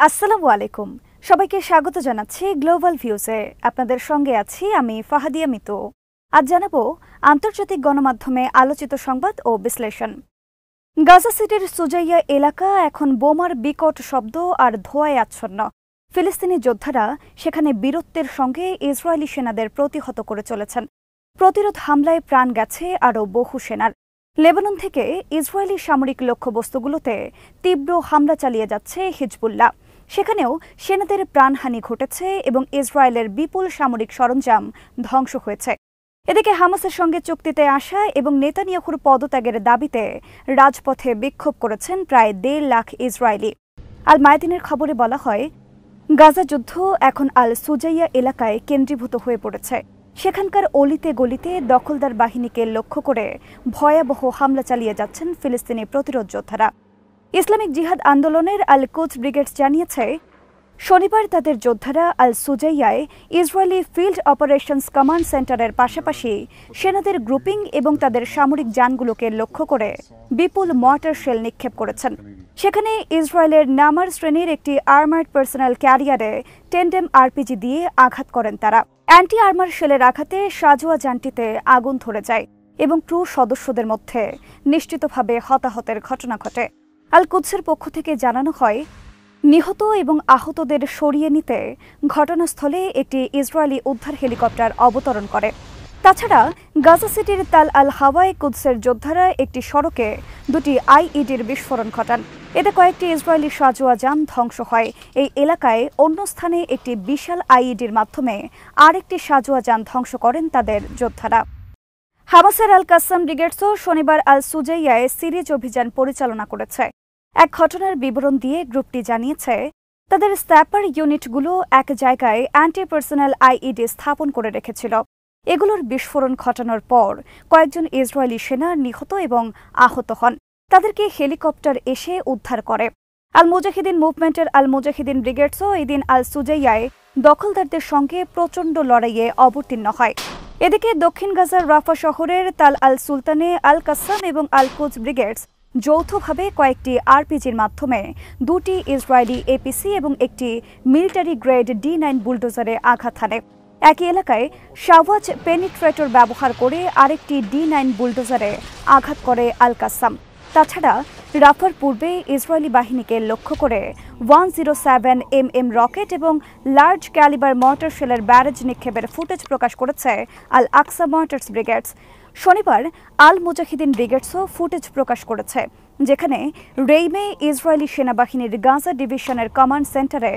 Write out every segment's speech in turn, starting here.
আসসালামু আলাইকুম। সবাইকে স্বাগত জানাচ্ছি গ্লোবাল ভিউজে। আপনাদের সঙ্গে আছি আমি ফাহাদিয়া মিতু। আজ জানাবো আন্তর্জাতিক গণমাধ্যমে আলোচিত সংবাদ ও বিশ্লেষণ। গাজা সিটির সুজাইয়া এলাকা এখন বোমার বিকট শব্দ আর ধোঁয়ায় আচ্ছন্ন। ফিলিস্তিনি যোদ্ধারা সেখানে বীরত্বের সঙ্গে ইসরায়েলি সেনাদের প্রতিহত করে চলেছেন। প্রতিরোধ হামলায় প্রাণ গেছে আরও বহু সেনার। লেবানন থেকে ইসরায়েলি সামরিক লক্ষ্যবস্তুগুলোতে তীব্র হামলা চালিয়ে যাচ্ছে হিজবুল্লাহ। সেখানেও সেনাদের প্রাণহানি ঘটেছে এবং ইসরায়েলের বিপুল সামরিক সরঞ্জাম ধ্বংস হয়েছে। এদিকে হামাসের সঙ্গে চুক্তিতে আসা এবং নেতানিয়াহুর পদত্যাগের দাবিতে রাজপথে বিক্ষোভ করেছেন প্রায় 1.5 লাখ ইসরায়েলি। আল মায়াদিনের খবরে বলা হয়, গাজা যুদ্ধ এখন আল সুজাইয়া এলাকায় কেন্দ্রীভূত হয়ে পড়েছে। সেখানকার অলিতে গলিতে দখলদার বাহিনীকে লক্ষ্য করে ভয়াবহ হামলা চালিয়ে যাচ্ছেন ফিলিস্তিনি প্রতিরোধ যোদ্ধারা। ইসলামিক জিহাদ আন্দোলনের আল কুদস ব্রিগেডস জানিয়েছে, শনিবার তাদের যোদ্ধারা আল সুজাইয়ায় ইসরায়েলি ফিল্ড অপারেশনস কমান্ড সেন্টারের পাশাপাশি সেনাদের গ্রুপিং এবং তাদের সামরিক যানগুলোকে লক্ষ্য করে বিপুল মর্টার শেল নিক্ষেপ করেছেন। সেখানে ইসরায়েলের নামার শ্রেণীর একটি আর্মার্ড পার্সোনাল ক্যারিয়ারে টেন্ডেম আরপিজি দিয়ে আঘাত করেন তারা। অ্যান্টি আর্মার শেলের আঘাতে সাজোয়া যানটিতে আগুন ধরে যায় এবং ক্রু সদস্যদের মধ্যে নিশ্চিতভাবে হতাহতের ঘটনা ঘটে। আল কুদসের পক্ষ থেকে জানানো হয়, নিহত এবং আহতদের সরিয়ে নিতে ঘটনাস্থলে একটি ইসরায়েলি উদ্ধার হেলিকপ্টার অবতরণ করে। তাছাড়া গাজা সিটির তাল আল হাওয়ায় কুদসের যোদ্ধারা একটি সড়কে 2টি আইইডির বিস্ফোরণ ঘটান। এতে কয়েকটি ইসরায়েলি সাজোয়া যান ধ্বংস হয়। এই এলাকায় অন্য স্থানে একটি বিশাল আইইডির মাধ্যমে আরেকটি সাজোয়া যান ধ্বংস করেন তাদের যোদ্ধারা। হামাসের আল কাসাম ব্রিগেডসও শনিবার আল সুজাইয়ায় সিরিজ অভিযান পরিচালনা করেছে। এক ঘটনার বিবরণ দিয়ে গ্রুপটি জানিয়েছে, তাদের স্ন্যাপার ইউনিটগুলো এক জায়গায় অ্যান্টি পার্সোনাল আইইডি স্থাপন করে রেখেছিল। এগুলোর বিস্ফোরণ ঘটানোর পর কয়েকজন ইসরায়েলি সেনা নিহত এবং আহত হন। তাদেরকে হেলিকপ্টার এসে উদ্ধার করে। আল মুজাহিদিন মুভমেন্টের আল মুজাহিদিন ব্রিগেডসও এদিন আল সুজাইয়ায় দখলদারদের সঙ্গে প্রচণ্ড লড়াইয়ে অবতীর্ণ হয়। এদিকে দক্ষিণ গাজার রাফা শহরের তাল আল সুলতানে আল কাসাম এবং আল কুদস ব্রিগেডস যৌথভাবে কয়েকটি আরপিজির মাধ্যমে 2টি ইসরায়েলি এপিসি এবং একটি মিলিটারি গ্রেড D9 বুলডোজারে আঘাত হানে। একই এলাকায় শাওয়াজ পেনিট্রেটর ব্যবহার করে আরেকটি D9 বুলডোজারে আঘাত করে আল কাসাম। তাছাড়া রাফার পূর্বে ইসরায়েলি বাহিনীকে লক্ষ্য করে 107mm রকেট এবং লার্জ ক্যালিবার মর্টার শেলের ব্যারেজ নিক্ষেপের ফুটেজ প্রকাশ করেছে আল আকসা মর্টার্স ব্রিগেডস। শনিবার আল মুজাহিদিন ব্রিগেডসও ফুটেজ প্রকাশ করেছে, যেখানে রেইমে ইসরায়েলি সেনাবাহিনীর গাজা ডিভিশনের কমান্ড সেন্টারে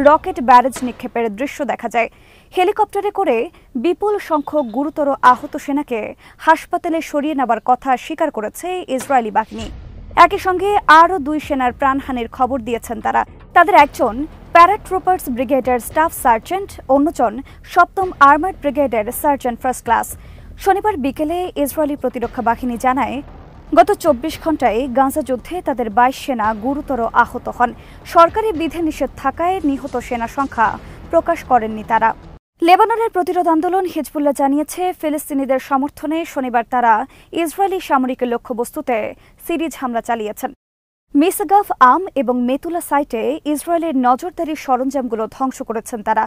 রকেট ব্যারেজ নিক্ষেপের দৃশ্য দেখা যায়। হেলিকপ্টারে করে বিপুল সংখ্যক গুরুতর আহত সেনাকে হাসপাতালে সরিয়ে নেবার কথা স্বীকার করেছে ইসরায়েলি বাহিনী। একই সঙ্গে আরও 2 সেনার প্রাণহানির খবর দিয়েছেন তারা। তাদের একজন প্যারাট্রুপার্স ব্রিগেডের স্টাফ সার্জেন্ট, অন্যজন 7ম আর্মার্ড ব্রিগেডের সার্জেন্ট ফার্স্ট ক্লাস। শনিবার বিকেলে ইসরায়েলি প্রতিরক্ষা বাহিনী জানায়, গত 24 ঘণ্টায় গাজা যুদ্ধে তাদের 22 সেনা গুরুতর আহত হন। সরকারি বিধিনিষেধ থাকায় নিহত সেনা সংখ্যা প্রকাশ করেননি তারা। লেবাননের প্রতিরোধ আন্দোলন হিজবুল্লাহ জানিয়েছে, ফিলিস্তিনিদের সমর্থনে শনিবার তারা ইসরায়েলি সামরিক লক্ষ্যবস্তুতে সিরিজ হামলা চালিয়েছেন। মিসগাফ আম এবং মেতুলা সাইটে ইসরায়েলের নজরদারি সরঞ্জামগুলো ধ্বংস করেছেন তারা।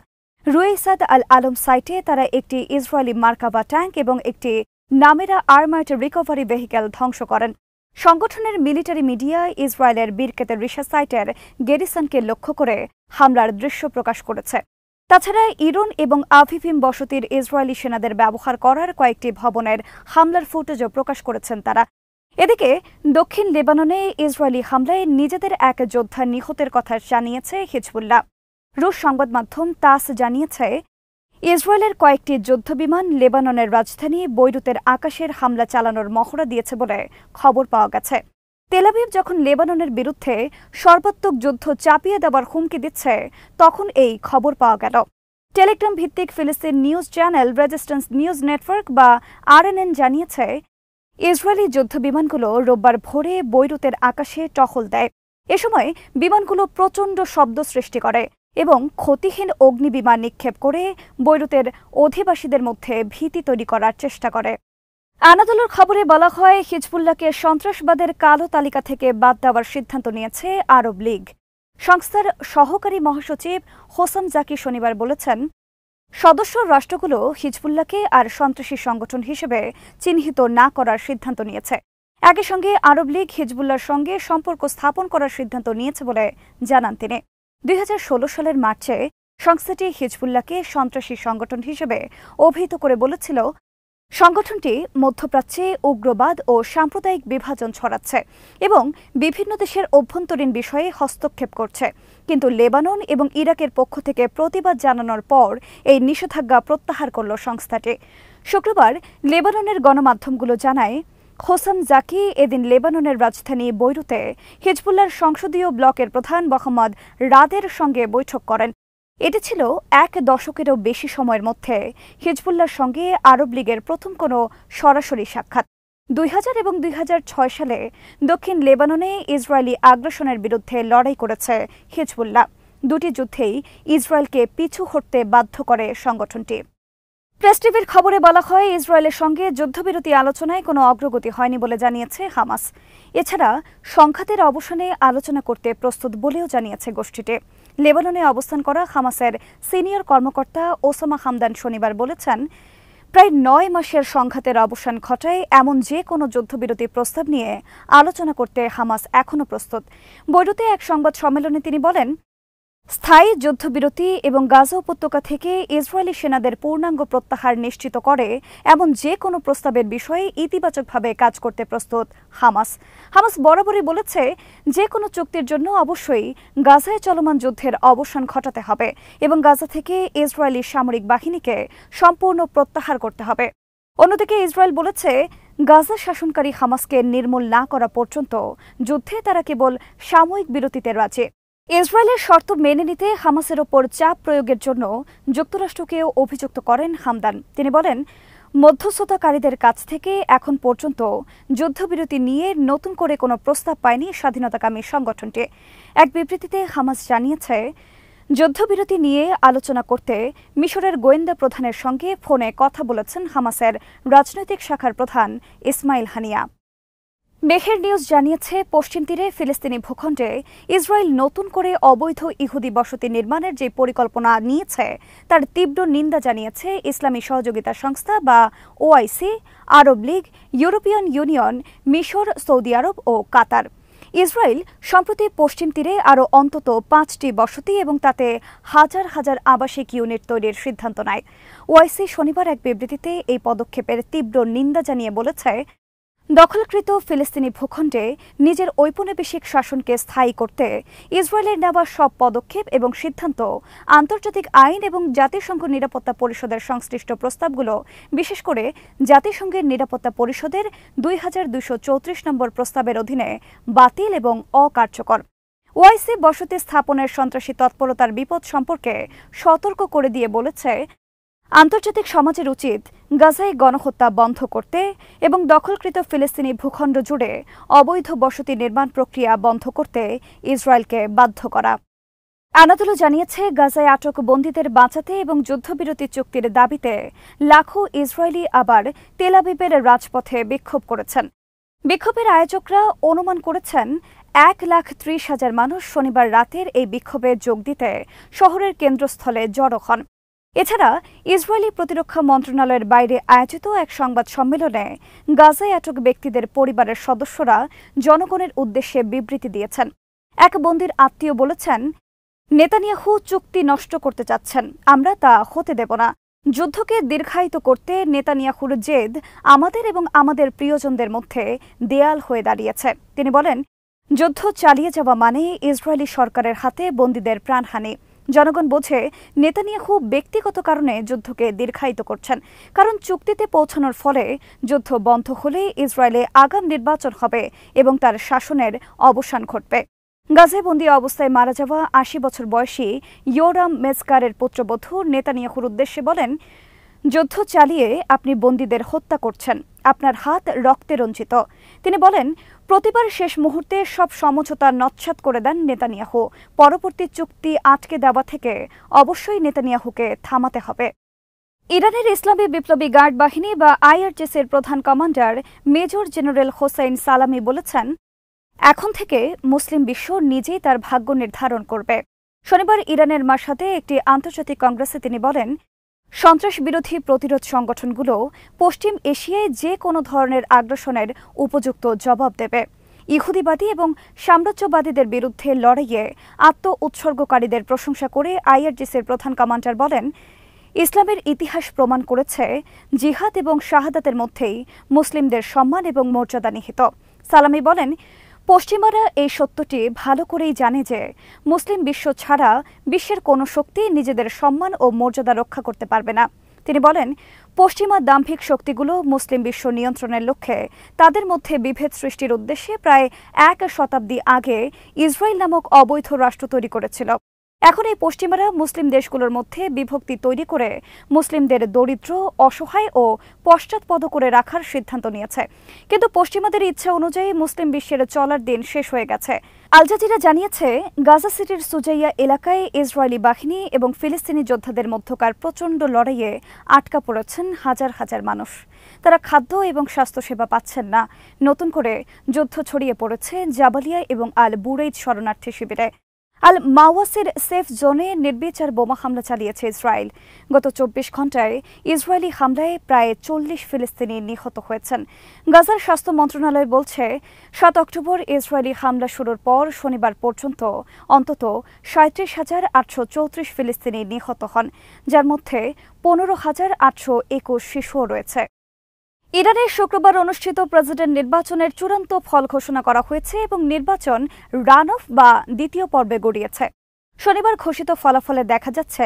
রুয়েসাদ আল আলম সাইটে তারা একটি ইসরায়েলি মার্কাবা ট্যাঙ্ক এবং একটি নামেরা আর্মার্ড রিকভারি ভেহিকেল ধ্বংস করেন। সংগঠনের মিলিটারি মিডিয়া ইসরায়েলের বিরকেতের রিশা সাইটের গেরিসনকে লক্ষ্য করে হামলার দৃশ্য প্রকাশ করেছে। তাছাড়া ইরন এবং আভিভিম বসতির ইসরায়েলি সেনাদের ব্যবহার করার কয়েকটি ভবনের হামলার ফুটেজও প্রকাশ করেছেন তারা। এদিকে দক্ষিণ লেবাননে ইসরায়েলি হামলায় নিজেদের এক যোদ্ধা নিহতের কথা জানিয়েছে হিজবুল্লাহ। রুশ সংবাদ মাধ্যম তাস জানিয়েছে, ইসরায়েলের কয়েকটি যুদ্ধবিমান লেবাননের রাজধানী বৈরুতের আকাশের হামলা চালানোর মহড়া দিয়েছে বলে খবর পাওয়া গেছে। তেল আবিব যখন লেবাননের বিরুদ্ধে সর্বাত্মক যুদ্ধ চাপিয়ে দেওয়ার হুমকি দিচ্ছে, তখন এই খবর পাওয়া গেল। টেলিগ্রাম ভিত্তিক ফিলিস্তিন news channel resistance news network বা RNN জানিয়েছে, ইসরায়েলি যুদ্ধবিমানগুলো রোববার ভোরে বৈরুতের আকাশে টহল দেয়। এ সময় বিমানগুলো প্রচণ্ড শব্দ সৃষ্টি করে এবং ক্ষতিহীন অগ্নিবিমান নিক্ষেপ করে বৈরুতের অধিবাসীদের মধ্যে ভীতি তৈরি করার চেষ্টা করে। আনাদোলুর খবরে বলা হয়, হিজবুল্লাহকে সন্ত্রাসবাদের কালো তালিকা থেকে বাদ দেওয়ার সিদ্ধান্ত নিয়েছে আরব লীগ। সংস্থার সহকারী মহাসচিব হোসাম জাকি শনিবার বলেছেন, সদস্য রাষ্ট্রগুলো হিজবুল্লাহকে আর সন্ত্রাসী সংগঠন হিসেবে চিহ্নিত না করার সিদ্ধান্ত নিয়েছে। একই সঙ্গে আরব লীগ হিজবুল্লাহর সঙ্গে সম্পর্ক স্থাপন করার সিদ্ধান্ত নিয়েছে বলে জানান তিনি। 2016 সালের মার্চে সংস্থাটি হিজবুল্লাহকে সন্ত্রাসী সংগঠন হিসেবে অভিহিত করে বলেছিল, সংগঠনটি মধ্যপ্রাচ্যে উগ্রবাদ ও সাম্প্রদায়িক বিভাজন ছড়াচ্ছে এবং বিভিন্ন দেশের অভ্যন্তরীণ বিষয়ে হস্তক্ষেপ করছে। কিন্তু লেবানন এবং ইরাকের পক্ষ থেকে প্রতিবাদ জানানোর পর এই নিষেধাজ্ঞা প্রত্যাহার করল সংস্থাটি। শুক্রবার লেবাননের গণমাধ্যমগুলো জানায়, হোসাম জাকি এদিন লেবাননের রাজধানী বৈরুতে হিজবুল্লাহর সংসদীয় ব্লকের প্রধান মোহাম্মদ রাদের সঙ্গে বৈঠক করেন। এটি ছিল 1 দশকেরও বেশি সময়ের মধ্যে হিজবুল্লাহর সঙ্গে আরব লীগের প্রথম কোনো সরাসরি সাক্ষাৎ। 2000 এবং 2006 সালে দক্ষিণ লেবাননে ইসরায়েলি আগ্রাসনের বিরুদ্ধে লড়াই করেছে হিজবুল্লাহ। দুটি যুদ্ধেই ইসরায়েলকে পিছু হটতে বাধ্য করে সংগঠনটি। প্রেস টিভির খবরে বলা হয়, ইসরায়েলের সঙ্গে যুদ্ধবিরতি আলোচনায় কোনো অগ্রগতি হয়নি বলে জানিয়েছে হামাস। এছাড়া সংঘাতের অবসানে আলোচনা করতে প্রস্তুত বলেও জানিয়েছে গোষ্ঠীটি। লেবাননে অবস্থান করা হামাসের সিনিয়র কর্মকর্তা ওসামা হামদান শনিবার বলেছেন, প্রায় 9 মাসের সংঘাতের অবসান ঘটায় এমন যে কোনো যুদ্ধবিরতি প্রস্তাব নিয়ে আলোচনা করতে হামাস এখনও প্রস্তুত। বৈরুতে এক সংবাদ সম্মেলনে তিনি বলেন, স্থায়ী যুদ্ধবিরতি এবং গাজা উপত্যকা থেকে ইসরায়েলি সেনাদের পূর্ণাঙ্গ প্রত্যাহার নিশ্চিত করে এমন যে কোনো প্রস্তাবের বিষয়ে ইতিবাচকভাবে কাজ করতে প্রস্তুত হামাস। হামাস বরাবরই বলেছে, যে কোনো চুক্তির জন্য অবশ্যই গাজায় চলমান যুদ্ধের অবসান ঘটাতে হবে এবং গাজা থেকে ইসরায়েলি সামরিক বাহিনীকে সম্পূর্ণ প্রত্যাহার করতে হবে। অন্যদিকে ইসরায়েল বলেছে, গাজা শাসনকারী হামাসকে নির্মূল না করা পর্যন্ত যুদ্ধে তারা কেবল সাময়িক বিরতিতে রাজি। ইসরায়েলের শর্ত মেনে নিতে হামাসের ওপর চাপ প্রয়োগের জন্য যুক্তরাষ্ট্রকেও অভিযুক্ত করেন হামদান। তিনি বলেন, মধ্যস্থতাকারীদের কাছ থেকে এখন পর্যন্ত যুদ্ধবিরতি নিয়ে নতুন করে কোনো প্রস্তাব পায়নি স্বাধীনতাকামী সংগঠনটি। এক বিবৃতিতে হামাস জানিয়েছে, যুদ্ধবিরতি নিয়ে আলোচনা করতে মিশরের গোয়েন্দা প্রধানের সঙ্গে ফোনে কথা বলেছেন হামাসের রাজনৈতিক শাখার প্রধান ইসমাইল হানিয়া। মেহের নিউজ জানিয়েছে, পশ্চিম তীরে ফিলিস্তিনি ভূখণ্ডে ইসরায়েল নতুন করে অবৈধ ইহুদি বসতি নির্মাণের যে পরিকল্পনা নিয়েছে তার তীব্র নিন্দা জানিয়েছে ইসলামী সহযোগিতা সংস্থা বা ওআইসি, আরব লীগ, ইউরোপিয়ান ইউনিয়ন, মিশর, সৌদি আরব ও কাতার। ইসরায়েল সম্প্রতি পশ্চিম তীরে আরও অন্তত 5টি বসতি এবং তাতে হাজার হাজার আবাসিক ইউনিট তৈরির সিদ্ধান্ত নেয়। ওআইসি শনিবার এক বিবৃতিতে এই পদক্ষেপের তীব্র নিন্দা জানিয়ে বলেছে, দখলকৃত ফিলিস্তিনি ভূখণ্ডে নিজের ঔপনিবেশিক শাসনকে স্থায়ী করতে ইসরায়েলের নেওয়া সব পদক্ষেপ এবং সিদ্ধান্ত আন্তর্জাতিক আইন এবং জাতিসংঘ নিরাপত্তা পরিষদের সংশ্লিষ্ট প্রস্তাবগুলো, বিশেষ করে জাতিসংঘের নিরাপত্তা পরিষদের 2234 নম্বর প্রস্তাবের অধীনে বাতিল এবং অকার্যকর। ওআইসি বসতি স্থাপনের সন্ত্রাসী তৎপরতার বিপদ সম্পর্কে সতর্ক করে দিয়ে বলেছে, আন্তর্জাতিক সমাজের উচিত গাজায় গণহত্যা বন্ধ করতে এবং দখলকৃত ফিলিস্তিনি ভূখণ্ড জুড়ে অবৈধ বসতি নির্মাণ প্রক্রিয়া বন্ধ করতে ইসরায়েলকে বাধ্য করা। আনাদোলু জানিয়েছে, গাজায় আটক বন্দীদের বাঁচাতে এবং যুদ্ধবিরতি চুক্তির দাবিতে লাখো ইসরায়েলি আবার তেল আবিবের রাজপথে বিক্ষোভ করেছেন। বিক্ষোভের আয়োজকরা অনুমান করেছেন 1,30,000 মানুষ শনিবার রাতের এই বিক্ষোভে যোগ দিতে শহরের কেন্দ্রস্থলে জড়ো হন। এছাড়া ইসরায়েলি প্রতিরক্ষা মন্ত্রণালয়ের বাইরে আয়োজিত এক সংবাদ সম্মেলনে গাজায় আটক ব্যক্তিদের পরিবারের সদস্যরা জনগণের উদ্দেশ্যে বিবৃতি দিয়েছেন। এক বন্দীর আত্মীয় বলেছেন, নেতানিয়াহু চুক্তি নষ্ট করতে চাচ্ছেন, আমরা তা হতে দেব না। যুদ্ধকে দীর্ঘায়িত করতে নেতানিয়াহুর জেদ আমাদের এবং আমাদের প্রিয়জনদের মধ্যে দেয়াল হয়ে দাঁড়িয়েছে। তিনি বলেন, যুদ্ধ চালিয়ে যাওয়া মানে ইসরায়েলি সরকারের হাতে বন্দীদের প্রাণহানি। জনগণ বোঝে নেতানিয়াহু ব্যক্তিগত কারণে যুদ্ধকে দীর্ঘায়িত করছেন, কারণ চুক্তিতে পৌঁছানোর ফলে যুদ্ধ বন্ধ হলে ইসরায়েলে আগাম নির্বাচন হবে এবং তার শাসনের অবসান ঘটবে। গাজায় বন্দী অবস্থায় মারা যাওয়া 80 বছর বয়সী ইয়োরাম মেজকারের পুত্রবধূ নেতানিয়াহুর উদ্দেশ্যে বলেন, যুদ্ধ চালিয়ে আপনি বন্দীদের হত্যা করছেন, আপনার হাত রক্তে রঞ্জিত। তিনি বলেন, প্রতিবার শেষ মুহূর্তে সব সমঝোতা নস্যাৎ করে দেন নেতানিয়াহু। পরবর্তী চুক্তি আটকে দেওয়া থেকে অবশ্যই নেতানিয়াহুকে থামাতে হবে। ইরানের ইসলামী বিপ্লবী গার্ড বাহিনী বা আইআরজিসির প্রধান কমান্ডার মেজর জেনারেল হোসাইন সালামি বলেছেন, এখন থেকে মুসলিম বিশ্ব নিজেই তার ভাগ্য নির্ধারণ করবে। শনিবার ইরানের মাশহাদে একটি আন্তর্জাতিক কংগ্রেসে তিনি বলেন, সন্ত্রাস বিরোধী প্রতিরোধ সংগঠনগুলো পশ্চিম এশিয়ায় যে কোনো ধরনের আগ্রাসনের উপযুক্ত জবাব দেবে। ইহুদিবাদী এবং সাম্রাজ্যবাদীদের বিরুদ্ধে লড়াইয়ে উৎসর্গকারীদের প্রশংসা করে আইআরজিসির প্রধান কমান্ডার বলেন, ইসলামের ইতিহাস প্রমাণ করেছে জিহাদ এবং শাহাদাতের মধ্যেই মুসলিমদের সম্মান এবং মর্যাদা নিহিত। সালামি বলেন, পশ্চিমারা এই সত্যটি ভালো করেই জানে যে মুসলিম বিশ্ব ছাড়া বিশ্বের কোনো শক্তি নিজেদের সম্মান ও মর্যাদা রক্ষা করতে পারবে না। তিনি বলেন, পশ্চিমা দাম্ভিক শক্তিগুলো মুসলিম বিশ্ব নিয়ন্ত্রণের লক্ষ্যে তাদের মধ্যে বিভেদ সৃষ্টির উদ্দেশ্যে প্রায় 1 শতাব্দী আগে ইসরায়েল নামক অবৈধ রাষ্ট্র তৈরি করেছিল। এখন এই পশ্চিমারা মুসলিম দেশগুলোর মধ্যে বিভক্তি তৈরি করে মুসলিমদের দরিদ্র, অসহায় ও পশ্চাৎপদ করে রাখার সিদ্ধান্ত নিয়েছে। কিন্তু পশ্চিমাদের ইচ্ছা অনুযায়ী মুসলিম বিশ্বের চলার দিন শেষ হয়ে গেছে। আল জাজিরা জানিয়েছে, গাজা সিটির সুজাইয়া এলাকায় ইসরায়েলি বাহিনী এবং ফিলিস্তিনি যোদ্ধাদের মধ্যকার প্রচণ্ড লড়াইয়ে আটকা পড়েছেন হাজার হাজার মানুষ। তারা খাদ্য এবং স্বাস্থ্যসেবা পাচ্ছেন না। নতুন করে যুদ্ধ ছড়িয়ে পড়েছে জাবালিয়া এবং আল বুরেইজ শরণার্থী শিবিরে। আল মাওয়াসির সেফ জোনে নির্বিচার বোমা হামলা চালিয়েছে ইসরায়েল। গত 24 ঘণ্টায় ইসরায়েলি হামলায় প্রায় 40 ফিলিস্তিনি নিহত হয়েছেন। গাজার স্বাস্থ্য মন্ত্রণালয় বলছে, 7 অক্টোবর ইসরায়েলি হামলা শুরুর পর শনিবার পর্যন্ত অন্তত 37,834 ফিলিস্তিনি নিহত হন, যার মধ্যে 15,821 শিশুও রয়েছে। ইরানে শুক্রবার অনুষ্ঠিত প্রেসিডেন্ট নির্বাচনের চূড়ান্ত ফল ঘোষণা করা হয়েছে এবং নির্বাচন রান অফ বা দ্বিতীয় পর্বে গড়িয়েছে। শনিবার ঘোষিত ফলাফলে দেখা যাচ্ছে,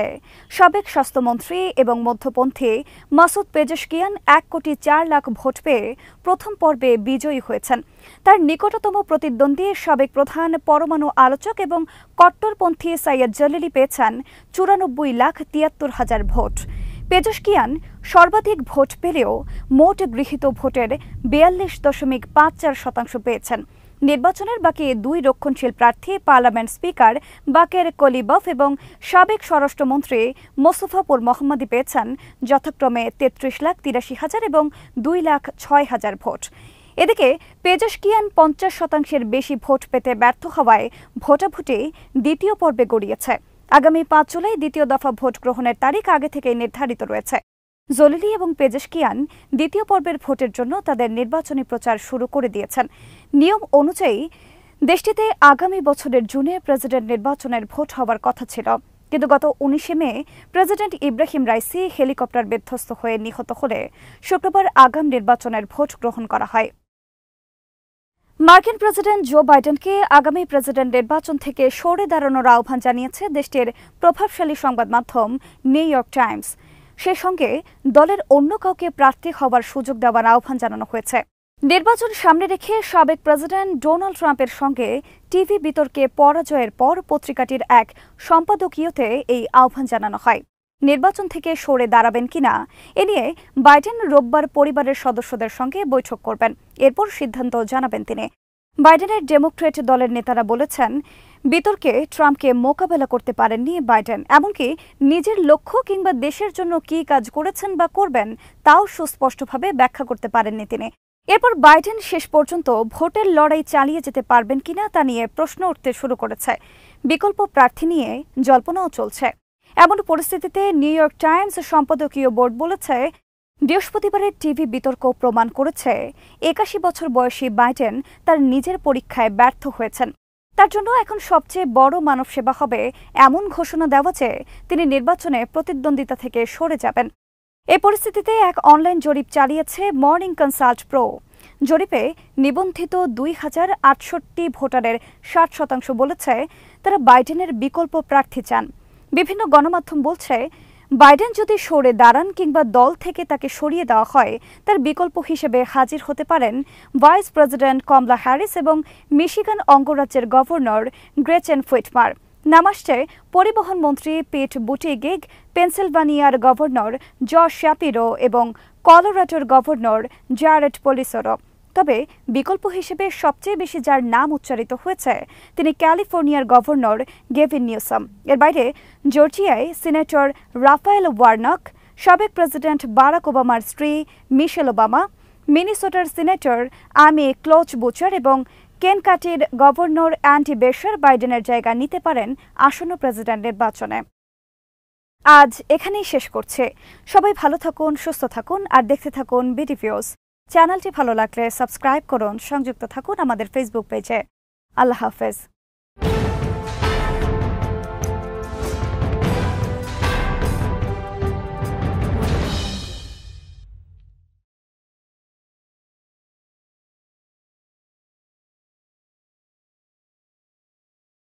সাবেক স্বাস্থ্যমন্ত্রী এবং মধ্যপন্থী মাসুদ পেজেশকিয়ান 1,04,00,000 ভোট পেয়ে প্রথম পর্বে বিজয়ী হয়েছেন। তার নিকটতম প্রতিদ্বন্দ্বী সাবেক প্রধান পরমাণু আলোচক এবং কট্টরপন্থী সাইয়দ জালিলি পেয়েছেন 94,73,000 ভোট। পেজেশকিয়ান সর্বাধিক ভোট পেলেও মোট গৃহীত ভোটের 42.54% পেয়েছেন। নির্বাচনের বাকি 2 রক্ষণশীল প্রার্থী পার্লামেন্ট স্পিকার বাকের কলিবফ এবং সাবেক স্বরাষ্ট্রমন্ত্রী মোস্তফাপুর মোহাম্মদী পেয়েছেন যথাক্রমে 33,83,000 এবং 2,06,000 ভোট। এদিকে পেজেশকিয়ান 50% বেশি ভোট পেতে ব্যর্থ হওয়ায় ভোটাভুটি দ্বিতীয় পর্বে গড়িয়েছে। আগামী 5 জুলাই দ্বিতীয় দফা ভোট গ্রহণের তারিখ আগে থেকেই নির্ধারিত রয়েছে। জলিলি এবং পেজেশকিয়ান দ্বিতীয় পর্বের ভোটের জন্য তাদের নির্বাচনী প্রচার শুরু করে দিয়েছেন। নিয়ম অনুযায়ী দেশটিতে আগামী বছরের জুনে প্রেসিডেন্ট নির্বাচনের ভোট হওয়ার কথা ছিল, কিন্তু গত 19 মে প্রেসিডেন্ট ইব্রাহিম রাইসি হেলিকপ্টার বিধ্বস্ত হয়ে নিহত হলে শুক্রবার আগাম নির্বাচনের ভোট গ্রহণ করা হয়। মার্কিন প্রেসিডেন্ট জো বাইডেনকে আগামী প্রেসিডেন্ট নির্বাচন থেকে সরে দাঁড়ানোর আহ্বান জানিয়েছে দেশটির প্রভাবশালী সংবাদ মাধ্যম নিউ ইয়র্ক টাইমস। সে সঙ্গে দলের অন্য কাউকে প্রার্থী হওয়ার সুযোগ দেওয়ার আহ্বান জানানো হয়েছে। নির্বাচন সামনে রেখে সাবেক প্রেসিডেন্ট ডোনাল্ড ট্রাম্পের সঙ্গে টিভি বিতর্কে পরাজয়ের পর পত্রিকাটির এক সম্পাদকীয়তে এই আহ্বান জানানো হয়। নির্বাচন থেকে সরে দাঁড়াবেন কিনা এ নিয়ে বাইডেন রোববার পরিবারের সদস্যদের সঙ্গে বৈঠক করবেন, এরপর সিদ্ধান্ত জানাবেন তিনি। বাইডেনের ডেমোক্রেট দলের নেতারা বলেছেন, বিতর্কে ট্রাম্পকে মোকাবেলা করতে পারেননি বাইডেন, এমনকি নিজের লক্ষ্য কিংবা দেশের জন্য কী কাজ করেছেন বা করবেন তাও সুস্পষ্টভাবে ব্যাখ্যা করতে পারেননি তিনি। এরপর বাইডেন শেষ পর্যন্ত ভোটের লড়াই চালিয়ে যেতে পারবেন কিনা তা নিয়ে প্রশ্ন উঠতে শুরু করেছে। বিকল্প প্রার্থী নিয়ে জল্পনাও চলছে। এমন পরিস্থিতিতে নিউ ইয়র্ক টাইমস সম্পাদকীয় বোর্ড বলেছে, বৃহস্পতিবারের টিভি বিতর্ক প্রমাণ করেছে 81 বছর বয়সী বাইডেন তার নিজের পরীক্ষায় ব্যর্থ হয়েছেন। তার জন্য এখন সবচেয়ে বড় মানব সেবা হবে এমন ঘোষণা দেওয়া যে তিনি নির্বাচনে প্রতিদ্বন্দ্বিতা থেকে সরে যাবেন। এই পরিস্থিতিতে এক অনলাইন জরিপ চালিয়েছে মর্নিং কনসাল্ট প্রো। জরিপে নিবন্ধিত 2,068 ভোটারের 60% বলেছে তারা বাইডেনের বিকল্প প্রার্থী চান। বিভিন্ন গণমাধ্যম বলছে, বাইডেন যদি সরে দাঁড়ান কিংবা দল থেকে তাকে সরিয়ে দেওয়া হয়, তার বিকল্প হিসেবে হাজির হতে পারেন ভাইস প্রেসিডেন্ট কমলা হ্যারিস এবং মিশিগান অঙ্গরাজ্যের গভর্নর গ্রেচেন হুইটমার। নাম আসছে পরিবহন মন্ত্রী পিট বুটিগেগ, পেনসিলভানিয়ার গভর্নর জশ শ্যাপিরো এবং কলোরাডোর গভর্নর জ্যারেড পলিসোরো। তবে বিকল্প হিসেবে সবচেয়ে বেশি যার নাম উচ্চারিত হয়েছে তিনি ক্যালিফোর্নিয়ার গভর্নর গেভিন নিউসাম। এর বাইরে জর্জিয়ায় সিনেটর রাফায়েল ওয়ার্নক, সাবেক প্রেসিডেন্ট বারাক ওবামার স্ত্রী মিশেল ওবামা, মিনিসোটার সিনেটর আমি ক্লোচ বুচার এবং কেনটাকির গভর্নর অ্যান্ডি বেশার বাইডেনের জায়গা নিতে পারেন আসন্ন প্রেসিডেন্ট নির্বাচনে। আজ এখানেই শেষ করছে। সবাই ভালো থাকুন, সুস্থ থাকুন আর দেখতে থাকুন বিডি ভিউজ। চ্যানেলটি ভালো লাগলে সাবস্ক্রাইব করুন, সংযুক্ত থাকুন আমাদের ফেসবুক পেজে। আল্লাহ হাফেজ।